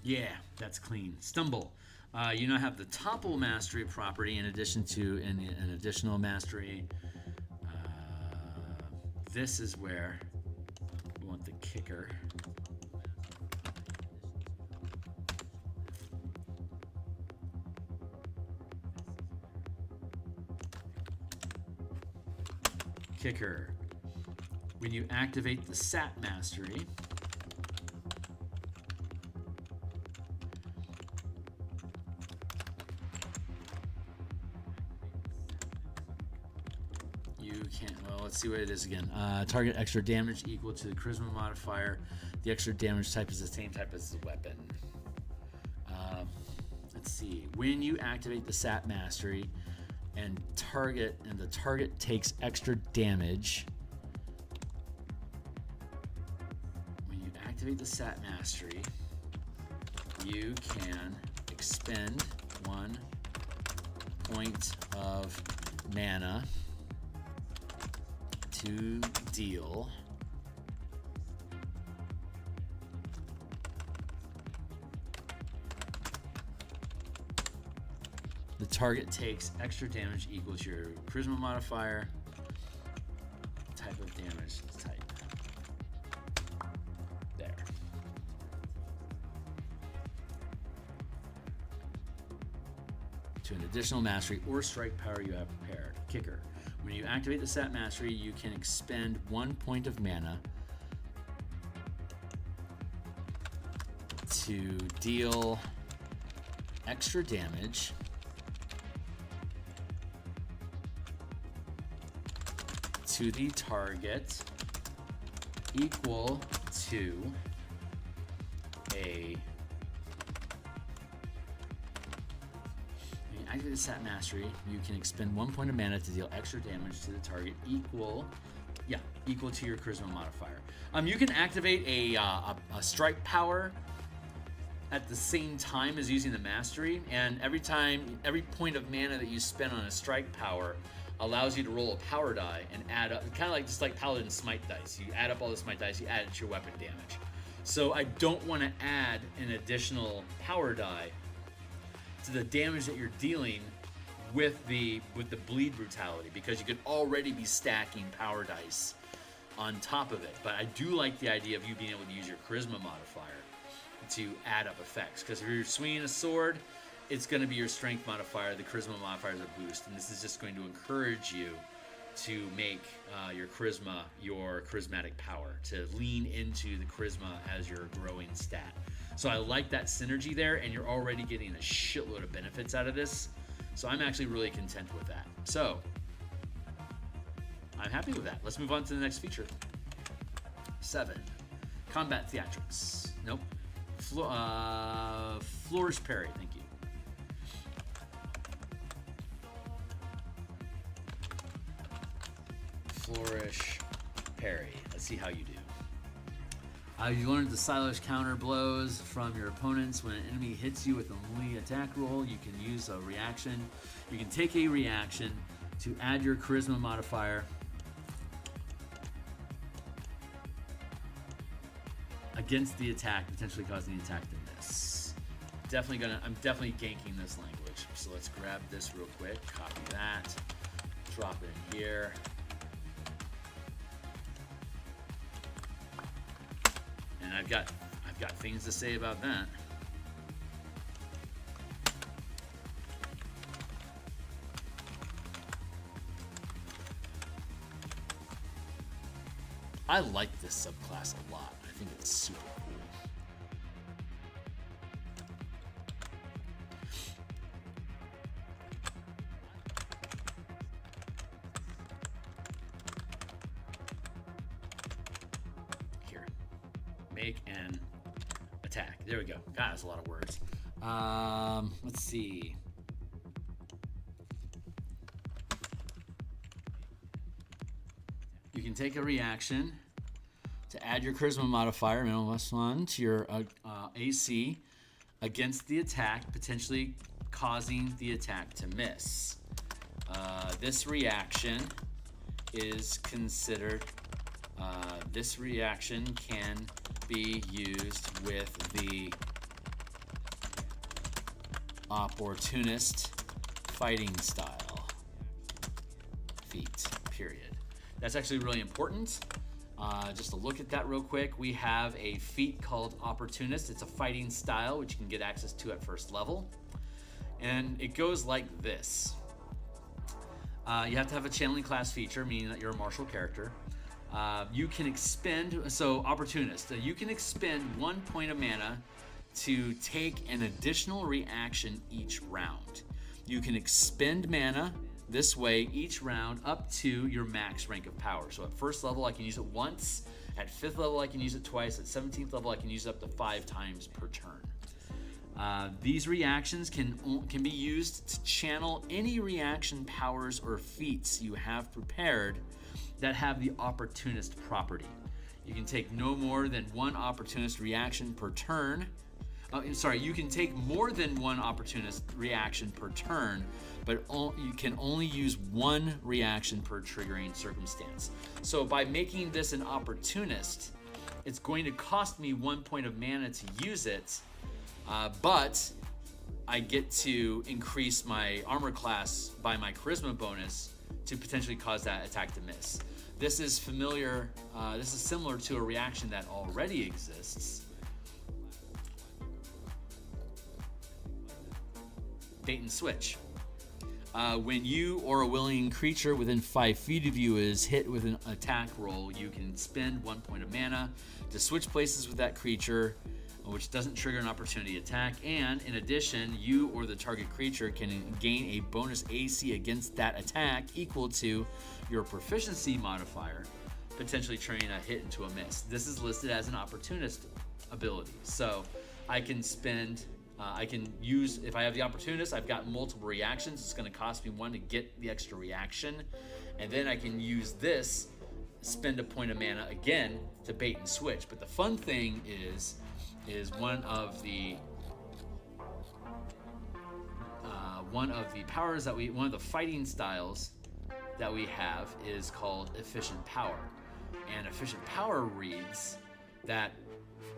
Yeah, that's clean. Stumble. You now have the topple mastery property in addition to an additional mastery. This is where we want the kicker. Kicker. When you activate the sat mastery, well, let's see what it is again. Target extra damage equal to the charisma modifier. The extra damage type is the same type as the weapon. Let's see. When you activate the sat mastery and the target takes extra damage. When you activate the sat mastery, you can expend 1 point of mana to deal the target takes extra damage equal to your charisma modifier. Type of damage type. There. To an additional mastery or strike power you have prepared. Kicker. When you activate the sat mastery, you can expend 1 point of mana to deal extra damage to the target equal to a... Activate the sat mastery, you can expend 1 point of mana to deal extra damage to the target equal to your charisma modifier. You can activate a strike power at the same time as using the mastery, and every point of mana that you spend on a strike power allows you to roll a power die and add up, kind of like just like Paladin Smite dice. You add up all the Smite dice, you add it to your weapon damage. So I don't want to add an additional power die to the damage that you're dealing with the bleed brutality, because you could already be stacking power dice on top of it. But I do like the idea of you being able to use your charisma modifier to add up effects, because if you're swinging a sword, it's going to be your strength modifier. The charisma modifier is a boost, and this is just going to encourage you to make your charisma your charismatic power, to lean into the charisma as your growing stat. So I like that synergy there, and you're already getting a shitload of benefits out of this. So I'm actually really content with that. So I'm happy with that. Let's move on to the next feature. 7. Combat Theatrics. Nope. Flourish Parry. Thank you. Flourish Parry. Let's see how you do. You learned the stylish counter blows from your opponents. When an enemy hits you with a melee attack roll, you can use a reaction. You can take a reaction to add your charisma modifier against the attack, potentially causing the attack to miss. I'm definitely ganking this language. So let's grab this real quick, copy that, drop it in here. And I've got things to say about that. I like this subclass a lot. I think it's super cool. Here. Make an attack. There we go. God, that's a lot of words. Let's see. You can take a reaction to add your charisma modifier, -1, to your AC against the attack, potentially causing the attack to miss. This reaction is considered. This reaction can be used with the opportunist fighting style feat, period. That's actually really important. Just to look at that real quick, we have a feat called Opportunist. It's a fighting style which you can get access to at first level. And it goes like this. You have to have a channeling class feature, meaning that you're a martial character. You can expend, so Opportunist, you can expend 1 point of mana to take an additional reaction each round. You can expend mana this way each round up to your max rank of power. So at first level, I can use it once. At 5th level, I can use it twice. At 17th level, I can use it up to 5 times per turn. These reactions can be used to channel any reaction powers or feats you have prepared that have the Opportunist property. You can take no more than 1 Opportunist reaction per turn. You can take more than 1 Opportunist reaction per turn, but you can only use 1 reaction per triggering circumstance. So by making this an Opportunist, it's going to cost me 1 point of mana to use it, but I get to increase my armor class by my charisma bonus to potentially cause that attack to miss. This is familiar. This is similar to a reaction that already exists. Bait and switch. When you or a willing creature within 5 feet of you is hit with an attack roll, you can spend 1 point of mana to switch places with that creature, which doesn't trigger an opportunity attack. And in addition, you or the target creature can gain a bonus AC against that attack equal to your proficiency modifier, potentially turning a hit into a miss. This is listed as an opportunist ability. So I can spend, I can use, if I have the Opportunist, I've got multiple reactions. It's going to cost me 1 to get the extra reaction. And then I can use this, spend a point of mana again to bait and switch. But the fun thing is one of the powers that one of the fighting styles that we have is called Efficient Power. And Efficient Power reads that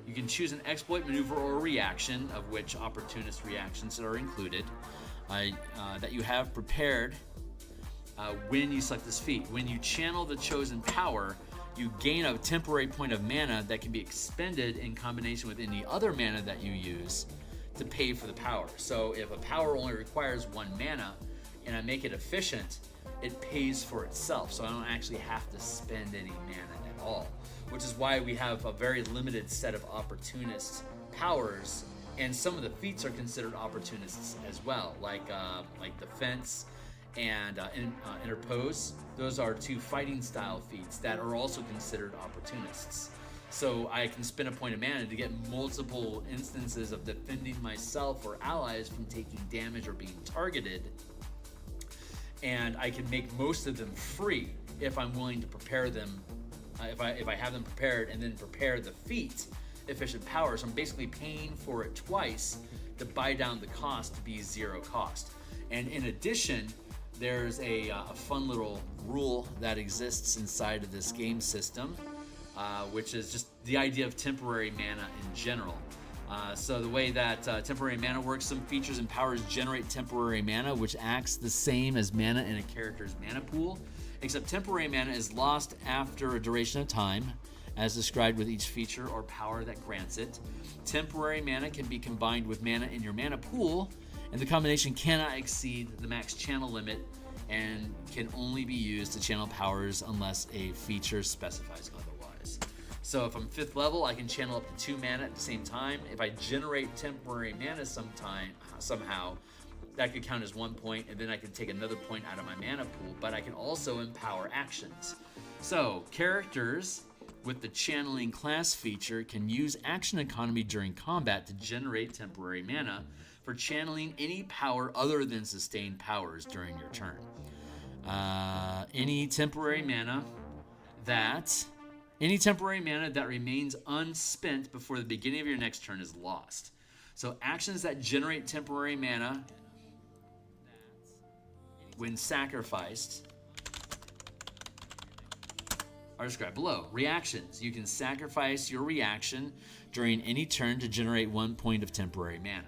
you can choose an exploit, maneuver, or reaction, of which opportunist reactions are included, that you have prepared when you select this feat. When you channel the chosen power, you gain a temporary point of mana that can be expended in combination with any other mana that you use to pay for the power. So if a power only requires 1 mana and I make it efficient, it pays for itself. So I don't actually have to spend any mana at all, which is why we have a very limited set of opportunist powers, and some of the feats are considered opportunists as well, like Defense and Interpose. Those are 2 fighting style feats that are also considered opportunists. So I can spend a point of mana to get multiple instances of defending myself or allies from taking damage or being targeted, and I can make most of them free if I'm willing to prepare them. If I have them prepared and then prepare the feat, Efficient Power, so I'm basically paying for it twice to buy down the cost to be 0 cost. And in addition, there's a fun little rule that exists inside of this game system, which is just the idea of temporary mana in general. So the way that temporary mana works, some features and powers generate temporary mana, which acts the same as mana in a character's mana pool, except temporary mana is lost after a duration of time, as described with each feature or power that grants it. Temporary mana can be combined with mana in your mana pool, and the combination cannot exceed the max channel limit and can only be used to channel powers unless a feature specifies otherwise. So if I'm 5th level, I can channel up to 2 mana at the same time. If I generate temporary mana somehow, that could count as 1 point, and then I can take another point out of my mana pool, but I can also empower actions. So characters with the channeling class feature can use action economy during combat to generate temporary mana for channeling any power other than sustained powers during your turn. Any temporary mana that Any temporary mana that remains unspent before the beginning of your next turn is lost. So actions that generate temporary mana when sacrificed are described below. Reactions. You can sacrifice your reaction during any turn to generate 1 point of temporary mana.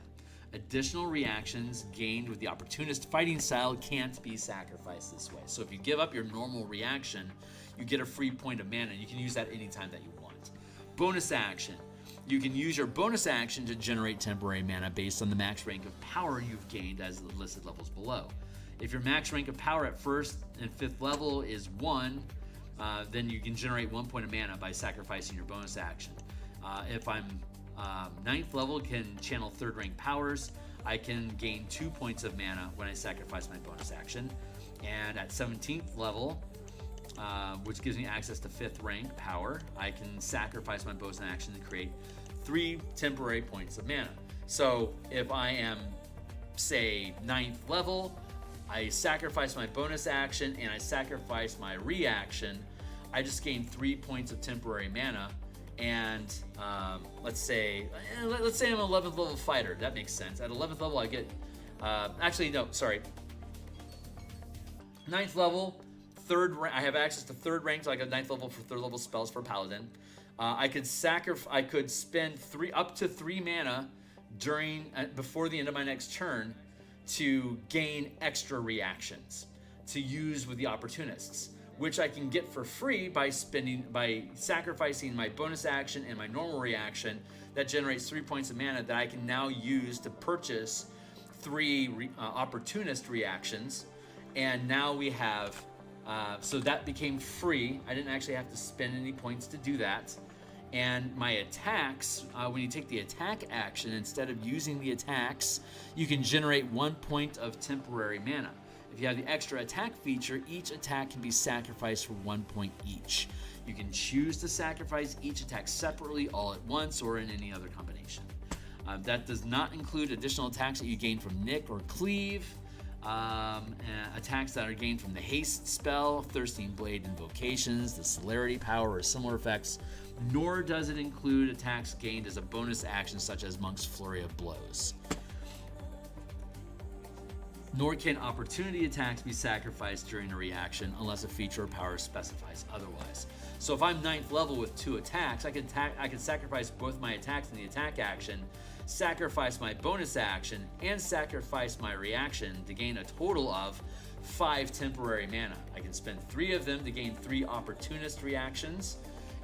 Additional reactions gained with the opportunist fighting style can't be sacrificed this way. So if you give up your normal reaction, you get a free point of mana. You can use that anytime that you want. Bonus action. You can use your bonus action to generate temporary mana based on the max rank of power you've gained as listed levels below. If your max rank of power at 1st and 5th level is 1, then you can generate 1 point of mana by sacrificing your bonus action. If I'm 9th level, can channel 3rd rank powers. I can gain 2 points of mana when I sacrifice my bonus action. And at 17th level, which gives me access to 5th rank power, I can sacrifice my bonus action to create 3 temporary points of mana. So if I am, say, 9th level, I sacrifice my bonus action and I sacrifice my reaction, I just gain 3 points of temporary mana. And let's say I'm an 11th level fighter. That makes sense. At 11th level, I get 9th level, I have access to 3rd rank, so I got 9th level for 3rd level spells for paladin. I could spend up to 3 mana before the end of my next turn to gain extra reactions to use with the opportunists, which I can get for free by sacrificing my bonus action and my normal reaction. That generates 3 points of mana that I can now use to purchase 3 opportunist reactions. And now we have, so that became free. I didn't actually have to spend any points to do that. And my attacks, when you take the attack action, instead of using the attacks, you can generate 1 point of temporary mana. If you have the extra attack feature, each attack can be sacrificed for 1 point each. You can choose to sacrifice each attack separately, all at once, or in any other combination. That does not include additional attacks that you gain from Nick or Cleave, attacks that are gained from the Haste spell, Thirsting Blade invocations, the Celerity power, or similar effects, nor does it include attacks gained as a bonus action such as Monk's Flurry of Blows. Nor can opportunity attacks be sacrificed during a reaction unless a feature or power specifies otherwise. So if I'm 9th level with 2 attacks, I can sacrifice both my attacks in the attack action, sacrifice my bonus action, and sacrifice my reaction to gain a total of 5 temporary mana. I can spend 3 of them to gain 3 opportunist reactions.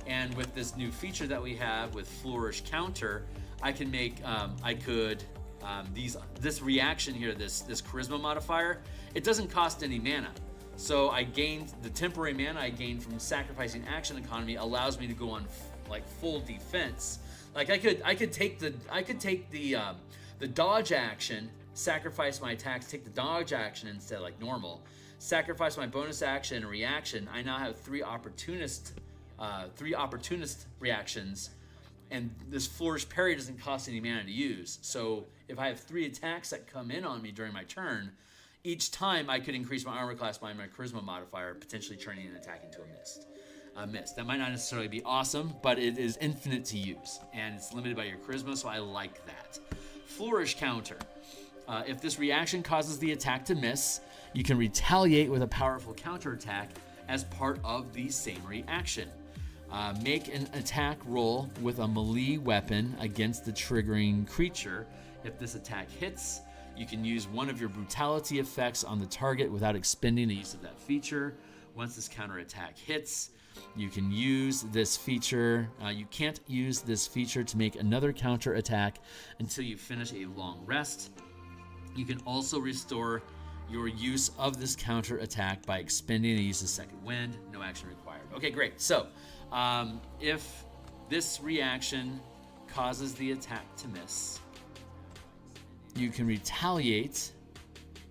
And with this new feature that we have with Flourish Counter, I can make, this reaction here, this charisma modifier, it doesn't cost any mana. So I gained the temporary mana I gained from sacrificing action economy allows me to go on full defense. Like I could take the dodge action, sacrifice my attacks, take the dodge action instead like normal, sacrifice my bonus action and reaction. I now have 3 opportunist reactions. And this Flourish Parry doesn't cost any mana to use. So if I have 3 attacks that come in on me during my turn, each time I could increase my armor class by my charisma modifier, potentially turning an attack into a miss. That might not necessarily be awesome, but it is infinite to use. And it's limited by your charisma, so I like that. Flourish Counter. If this reaction causes the attack to miss, you can retaliate with a powerful counterattack as part of the same reaction. Make an attack roll with a melee weapon against the triggering creature. If this attack hits, you can use one of your brutality effects on the target without expending the use of that feature. Once this counterattack hits, you can use this feature. You can't use this feature to make another counterattack until you finish a long rest. You can also restore your use of this counterattack by expending the use of Second Wind. No action required. Okay, great. So, if this reaction causes the attack to miss, you can retaliate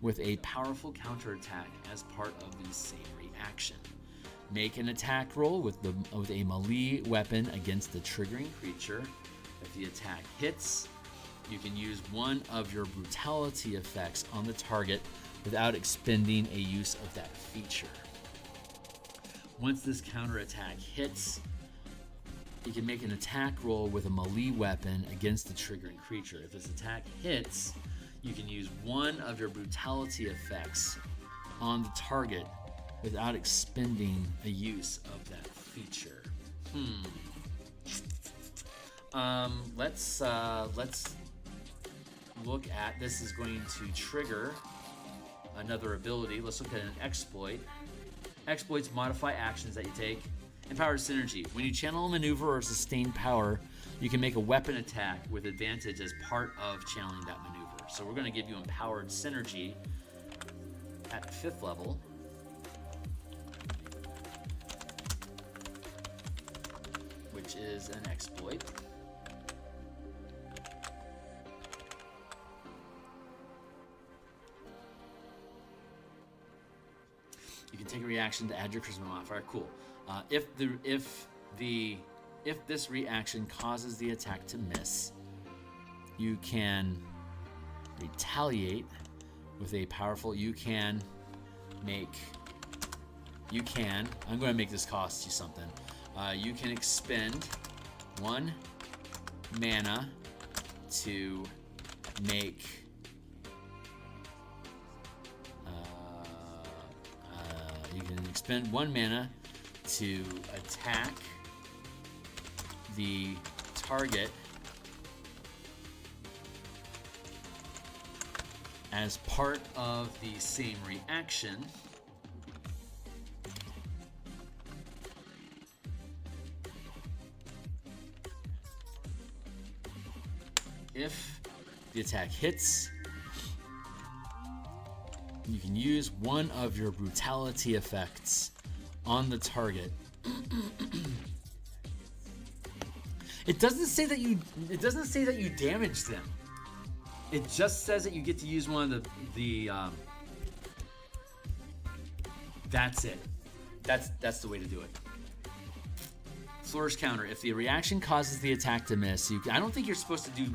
with a powerful counterattack as part of the same reaction. Make an attack roll with a melee weapon against the triggering creature. If the attack hits, you can use one of your brutality effects on the target without expending a use of that feature. Once this counterattack hits, you can make an attack roll with a melee weapon against the triggering creature. If this attack hits, you can use one of your brutality effects on the target without expending a use of that feature. Let's look at, this is going to trigger another ability. Let's look at an exploit. Exploits modify actions that you take. Empowered synergy. When you channel a maneuver or sustain power, you can make a weapon attack with advantage as part of channeling that maneuver. So we're going to give you empowered synergy at 5th level. Which is an exploit. You can take a reaction to add your charisma modifier. Cool. If this reaction causes the attack to miss, you can retaliate with a powerful. I'm going to make this cost you something. You can expend 1 mana to make. You can expend 1 mana to attack the target as part of the same reaction. If the attack hits, you can use one of your brutality effects on the target. It doesn't say that you damage them. It just says that you get to use one of the that's it. That's the way to do it. Flourish counter. If the reaction causes the attack to miss, I don't think you're supposed to do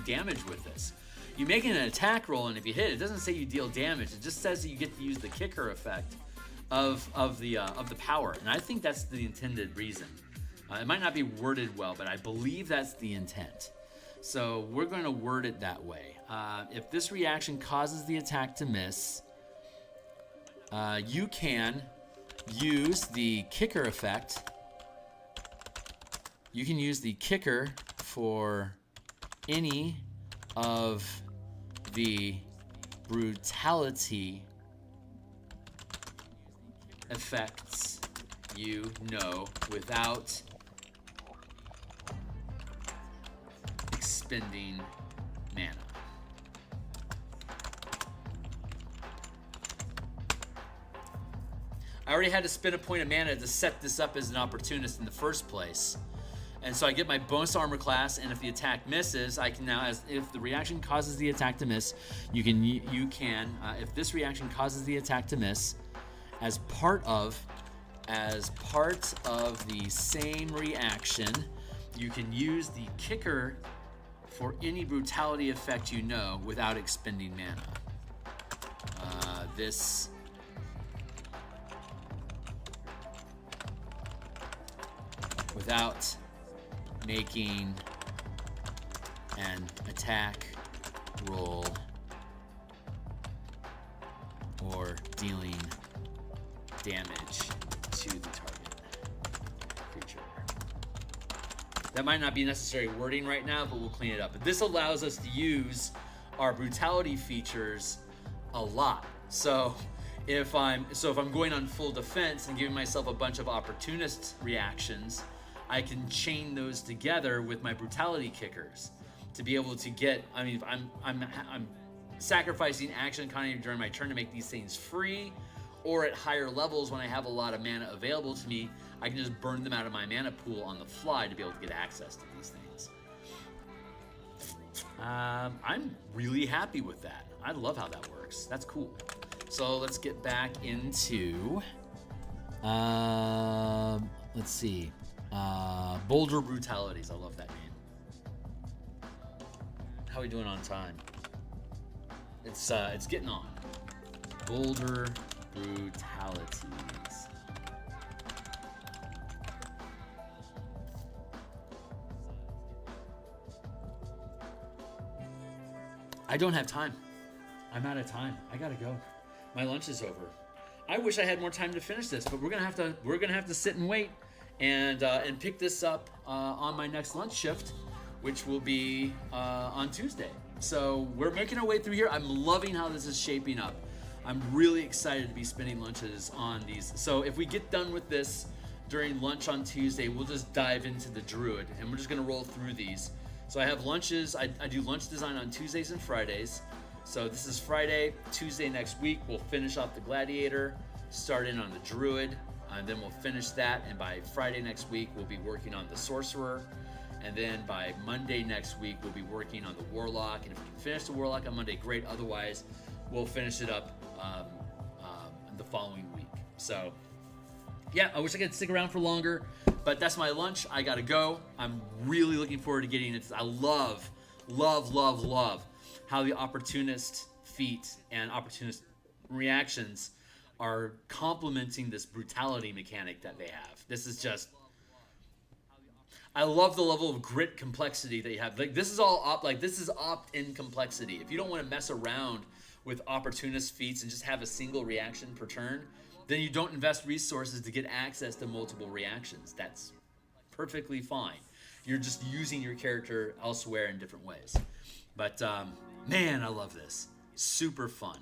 damage with this. You make an attack roll, and if you hit, it doesn't say you deal damage. It just says that you get to use the kicker effect of the power, and I think that's the intended reason. It might not be worded well, but I believe that's the intent. So we're going to word it that way. If this reaction causes the attack to miss, you can use the kicker effect. You can use the kicker for any of the brutality effects you know without expending mana. I already had to spend a point of mana to set this up as an opportunist in the first place. And so I get my bonus armor class, and if the attack misses, I can now, if the reaction causes the attack to miss, you can if this reaction causes the attack to miss, as part of the same reaction, you can use the kicker for any brutality effect you know without expending mana. This without making an attack roll or dealing damage to the target creature. That might not be necessary wording right now, but we'll clean it up. But this allows us to use our brutality features a lot. So if I'm going on full defense and giving myself a bunch of opportunist reactions, I can chain those together with my brutality kickers to be able to get. I mean, if I'm sacrificing action economy during my turn to make these things free, or at higher levels when I have a lot of mana available to me, I can just burn them out of my mana pool on the fly to be able to get access to these things. I'm really happy with that. I love how that works. That's cool. So let's get back into. Let's see. Boulder Brutalities. I love that name. How are we doing on time? It's getting on. Boulder Brutalities. I don't have time. I'm out of time. I gotta go. My lunch is over. I wish I had more time to finish this, but we're gonna have to sit and wait and pick this up on my next lunch shift, which will be on Tuesday. So we're making our way through here. I'm loving how this is shaping up. I'm really excited to be spending lunches on these. So if we get done with this during lunch on Tuesday, we'll just dive into the Druid, and we're just gonna roll through these. So I have lunches. I do lunch design on Tuesdays and Fridays. So this is Friday. Tuesday next week, we'll finish off the Gladiator, start in on the Druid, and then we'll finish that. And by Friday next week, we'll be working on the Sorcerer. And then by Monday next week, we'll be working on the Warlock. And if we can finish the Warlock on Monday, great. Otherwise, we'll finish it up the following week. So yeah, I wish I could stick around for longer, but that's my lunch. I gotta go. I'm really looking forward to getting it. I love how the opportunist feat and opportunist reactions are complementing this brutality mechanic that they have. This is just, I love the level of grit complexity that you have. Like this is all this is opt-in complexity. If you don't want to mess around with opportunist feats and just have a single reaction per turn, then you don't invest resources to get access to multiple reactions. That's perfectly fine. You're just using your character elsewhere in different ways. But man, I love this. Super fun.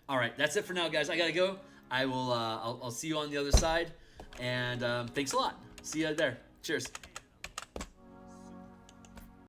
All right, that's it for now, guys. I gotta go. I will. I'll see you on the other side. And thanks a lot. See you there. Cheers.